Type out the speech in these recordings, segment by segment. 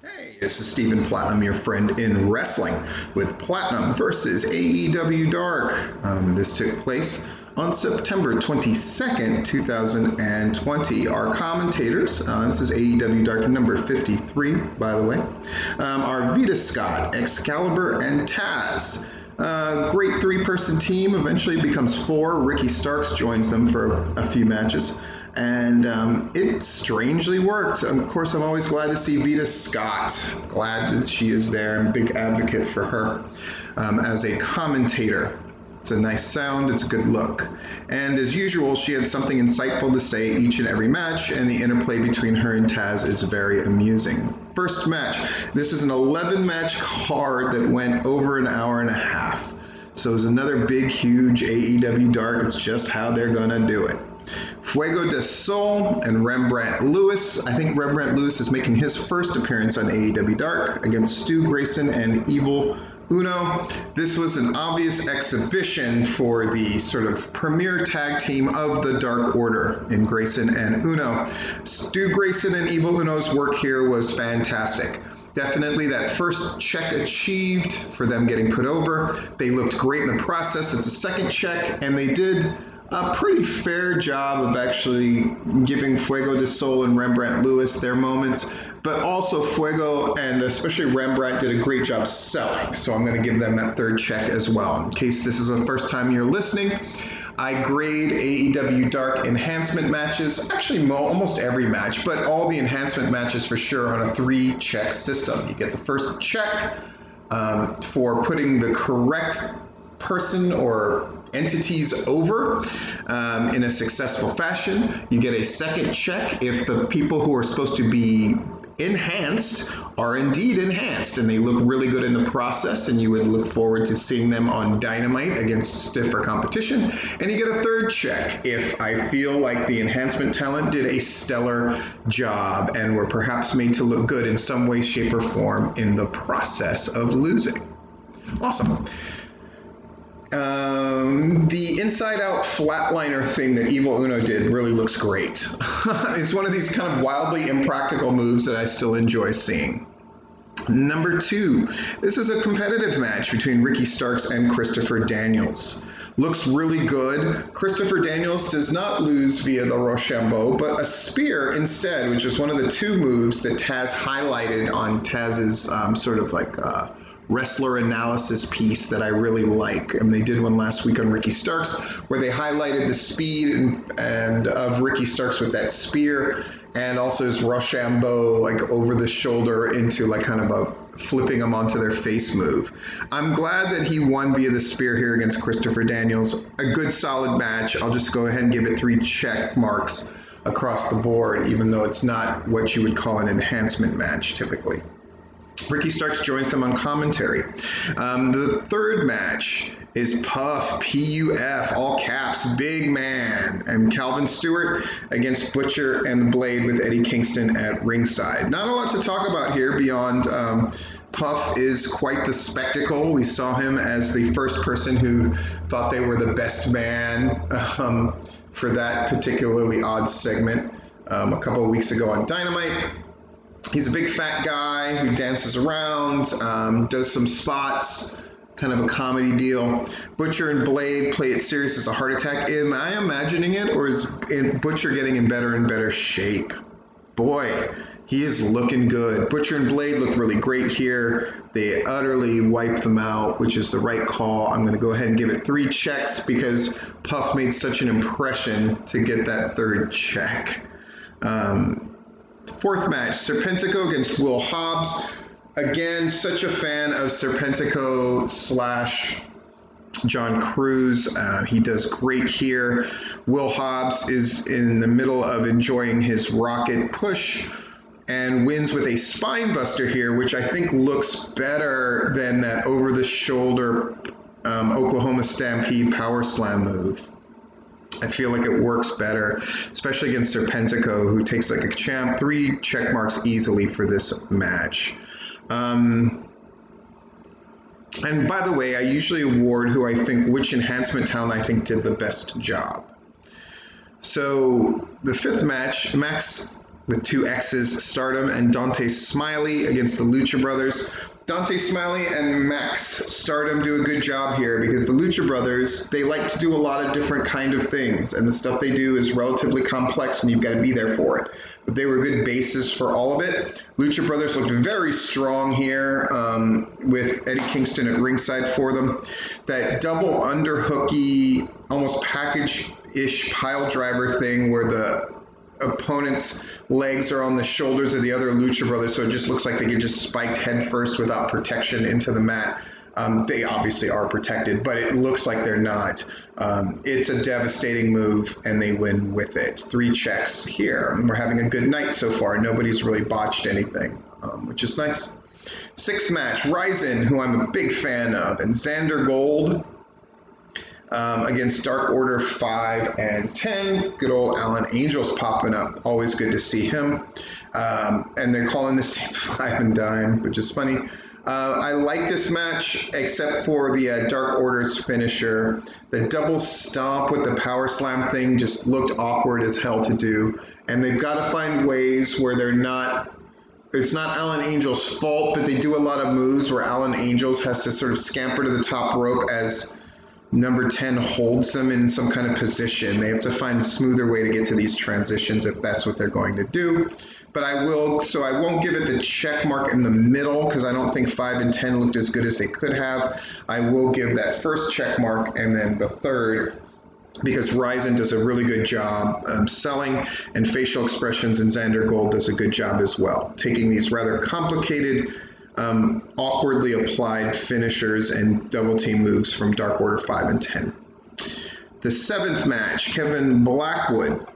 Hey, this is Stephen Platinum, your friend in wrestling, with Platinum versus AEW Dark. This took place on September 22nd, 2020. Our commentators, this is AEW Dark number 53, by the way, are Vita Scott, Excalibur, and Taz. Great three-person team, eventually becomes four. Ricky Starks joins them for a few matches. And it strangely worked. Of course, I'm always glad to see Vita Scott. Glad that she is there. I'm a big advocate for her as a commentator. It's a nice sound, it's a good look. And as usual, she had something insightful to say each and every match, and the interplay between her and Taz is very amusing. First match. This is an 11-match card that went over an hour and a half. So it's another big, huge AEW Dark. It's just how they're gonna do it. Fuego del Sol and Rembrandt Lewis. I think Rembrandt Lewis is making his first appearance on AEW Dark against Stu Grayson and Evil Uno. This was an obvious exhibition for the sort of premier tag team of the Dark Order in Grayson and Uno. Stu Grayson and Evil Uno's work here was fantastic. Definitely that first check achieved for them getting put over. They looked great in the process. It's a second check, and they did a pretty fair job of actually giving Fuego del Sol and Rembrandt Lewis their moments, but also Fuego and especially Rembrandt did a great job selling. So I'm going to give them that third check as well. In case this is the first time you're listening, I grade AEW Dark enhancement matches, actually almost every match, but all the enhancement matches for sure on a 3-check system. You get the first check for putting the correct person or entities over in a successful fashion. You get a second check if the people who are supposed to be enhanced are indeed enhanced and they look really good in the process, and you would look forward to seeing them on Dynamite against stiffer competition. And you get a third check if I feel like the enhancement talent did a stellar job and were perhaps made to look good in some way, shape, or form in the process of losing. Awesome. The inside-out flatliner thing that Evil Uno did really looks great. It's one of these kind of wildly impractical moves that I still enjoy seeing. Number 2, this is a competitive match between Ricky Starks and Christopher Daniels. Looks really good. Christopher Daniels does not lose via the Rochambeau, but a spear instead, which is one of the 2 moves that Taz highlighted on Taz's sort of like wrestler analysis piece that I really like. And they did one last week on Ricky Starks where they highlighted the speed and of Ricky Starks with that spear, and also his Rochambeau like over the shoulder into like kind of a flipping them onto their face move. I'm glad that he won via the spear here against Christopher Daniels. A good solid match. I'll just go ahead and give it 3 check marks across the board, even though it's not what you would call an enhancement match typically. Ricky Starks joins them on commentary. The third match is Puff, P-U-F, all caps, big man, and Calvin Stewart against Butcher and the Blade with Eddie Kingston at ringside. Not a lot to talk about here beyond Puff is quite the spectacle. We saw him as the first person who thought they were the best man for that particularly odd segment a couple of weeks ago on Dynamite. He's a big fat guy who dances around, does some spots, kind of a comedy deal. Butcher and Blade play it serious as a heart attack. Am I imagining it, or is Butcher getting in better and better shape? Boy, he is looking good. Butcher and Blade look really great here. They utterly wipe them out, which is the right call. I'm going to go ahead and give it 3 checks because Puff made such an impression to get that third check. Fourth match, Serpentico against Will Hobbs. Again, such a fan of Serpentico / John Cruz. He does great here. Will Hobbs is in the middle of enjoying his rocket push and wins with a spine buster here, which I think looks better than that over-the-shoulder Oklahoma Stampede power slam move. I feel like it works better, especially against Serpentico, who takes like a champ. 3 check marks easily for this match. And by the way, I usually award which enhancement talent I think did the best job. So the 5th match, Max with 2 X's, Stardom and Dante Smiley against the Lucha Brothers. Dante Smiley and Max Stardom do a good job here because the Lucha Brothers, they like to do a lot of different kind of things, and the stuff they do is relatively complex and you've got to be there for it. But they were good bases for all of it. Lucha Brothers looked very strong here with Eddie Kingston at ringside for them. That double underhooky, almost package-ish pile driver thing where the opponent's legs are on the shoulders of the other Lucha Brothers, so it just looks like they get just spiked head first without protection into the mat. They obviously are protected, but it looks like they're not. It's a devastating move, and they win with it. 3 checks here. We're having a good night so far. Nobody's really botched anything, which is nice. 6th match, Ryzen, who I'm a big fan of, and Xander Gold against Dark Order 5 and 10. Good old Alan Angel's popping up. Always good to see him. And they're calling this 5 and dime, which is funny. I like this match, except for the Dark Order's finisher. The double stomp with the power slam thing just looked awkward as hell to do. And they've got to find ways where they're not... It's not Alan Angel's fault, but they do a lot of moves where Alan Angels has to sort of scamper to the top rope as number 10 holds them in some kind of position. They have to find a smoother way to get to these transitions if that's what they're going to do. But I won't give it the check mark in the middle because I don't think 5 and 10 looked as good as they could have. I will give that first check mark and then the third because Ryzen does a really good job selling and facial expressions, and Xander Gold does a good job as well, taking these rather complicated awkwardly applied finishers and double team moves from Dark Order 5 and 10. The 7th match, Kevin Blackwood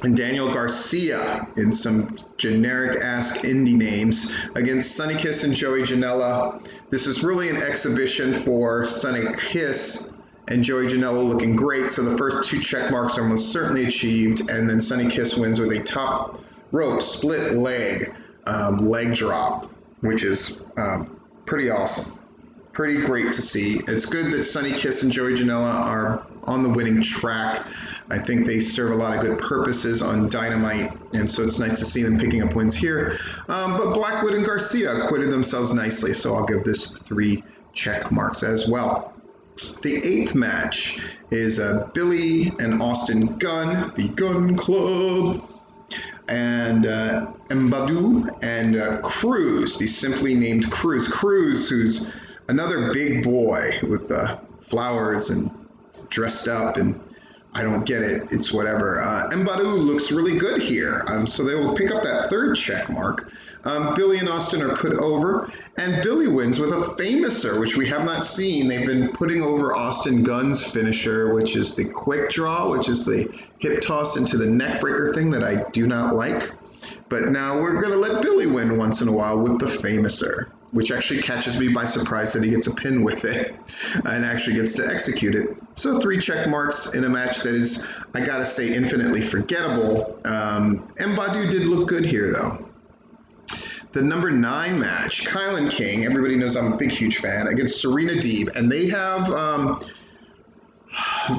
and Daniel Garcia in some generic-ass indie names against Sonny Kiss and Joey Janela. This is really an exhibition for Sonny Kiss and Joey Janela looking great, so the first 2 check marks are most certainly achieved, and then Sonny Kiss wins with a top rope split leg drop, which is pretty awesome. Pretty great to see. It's good that Sonny Kiss and Joey Janela are on the winning track. I think they serve a lot of good purposes on Dynamite, and so it's nice to see them picking up wins here. But Blackwood and Garcia acquitted themselves nicely, so I'll give this 3 check marks as well. The 8th match is Billy and Austin Gunn, the Gun Club, and Mbadu and Cruz, the simply named Cruz. Cruz, who's another big boy with flowers and dressed up, and I don't get it. It's whatever. Mbadu looks really good here, so they will pick up that 3rd check mark. Billy and Austin are put over, and Billy wins with a famouser, which we have not seen. They've been putting over Austin Gunn's finisher, which is the quick draw, which is the hip toss into the neck breaker thing that I do not like. But now we're going to let Billy win once in a while with the famouser, which actually catches me by surprise that he gets a pin with it and actually gets to execute it. So 3 check marks in a match that is, I gotta say, infinitely forgettable. Mbadu did look good here, though. The number 9 match, Kylan King, everybody knows I'm a big, huge fan, against Serena Deeb, and they have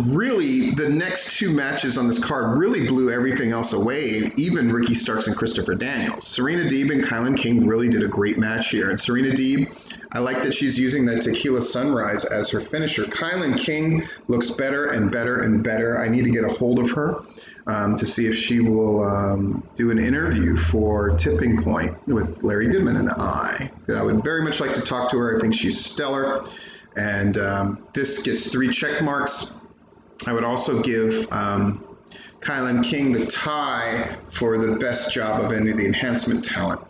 really, the next 2 matches on this card really blew everything else away, even Ricky Starks and Christopher Daniels. Serena Deeb and Kylan King really did a great match here. And Serena Deeb, I like that she's using that Tequila Sunrise as her finisher. Kylan King looks better and better and better. I need to get a hold of her to see if she will do an interview for Tipping Point with Larry Goodman and I would very much like to talk to her. I think she's stellar. And this gets 3 check marks. I would also give Kylan King the tie for the best job of any of the enhancement talent.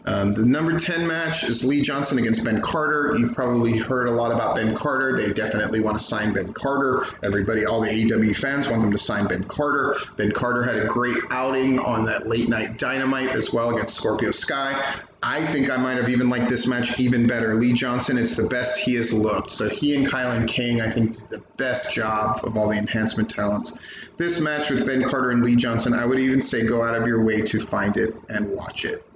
The number 10 match is Lee Johnson against Ben Carter. You've probably heard a lot about Ben Carter. They definitely want to sign Ben Carter. Everybody, all the AEW fans want them to sign Ben Carter. Ben Carter had a great outing on that late night Dynamite as well against Scorpio Sky. I think I might have even liked this match even better. Lee Johnson, it's the best he has looked. So he and Kylan King, I think, did the best job of all the enhancement talents. This match with Ben Carter and Lee Johnson, I would even say go out of your way to find it and watch it.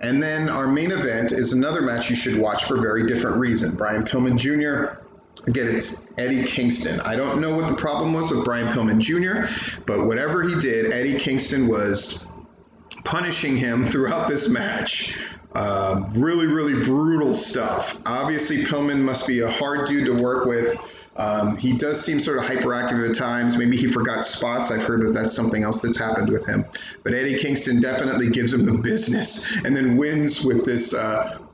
And then our main event is another match you should watch for a very different reason. Brian Pillman Jr. against Eddie Kingston. I don't know what the problem was with Brian Pillman Jr., but whatever he did, Eddie Kingston was punishing him throughout this match. Really, really brutal stuff. Obviously, Pillman must be a hard dude to work with. He does seem sort of hyperactive at times. Maybe he forgot spots. I've heard that that's something else that's happened with him. But Eddie Kingston definitely gives him the business and then wins with this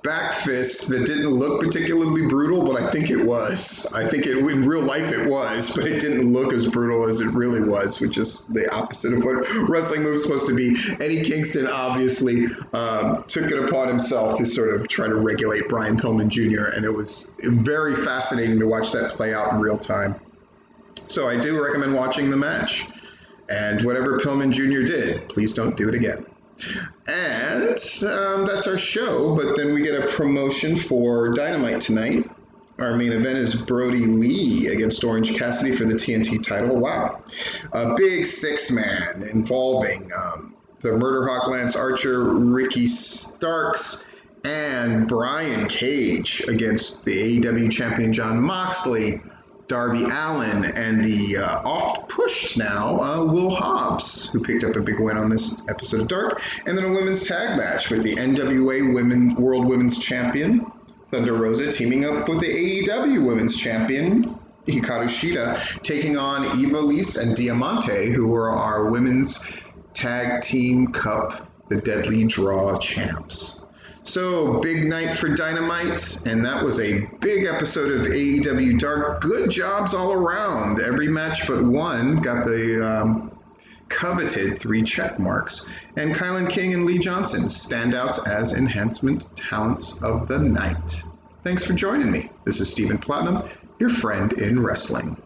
back fist that didn't look particularly brutal, but I think it was. I think in real life it was, but it didn't look as brutal as it really was, which is the opposite of what wrestling moves supposed to be. Eddie Kingston obviously took it upon himself to sort of try to regulate Brian Pillman Jr., and it was very fascinating to watch that play out in real time. So I do recommend watching the match. And whatever Pillman Jr. did, please don't do it again. And that's our show, but then we get a promotion for Dynamite tonight. Our main event is Brody Lee against Orange Cassidy for the TNT title. Wow. A big six-man involving the Murder Hawk Lance Archer, Ricky Starks, and Brian Cage against the AEW champion Jon Moxley, Darby Allin, and the oft-pushed now Will Hobbs, who picked up a big win on this episode of Dark. And then a women's tag match with the NWA World Women's Champion, Thunder Rosa, teaming up with the AEW Women's Champion, Hikaru Shida, taking on Eva Lise and Diamante, who are our Women's Tag Team Cup, the Deadly Draw champs. So, big night for Dynamite, and that was a big episode of AEW Dark. Good jobs all around. Every match but one got the coveted 3 check marks. And Kylan King and Lee Johnson, standouts as enhancement talents of the night. Thanks for joining me. This is Stephen Platinum, your friend in wrestling.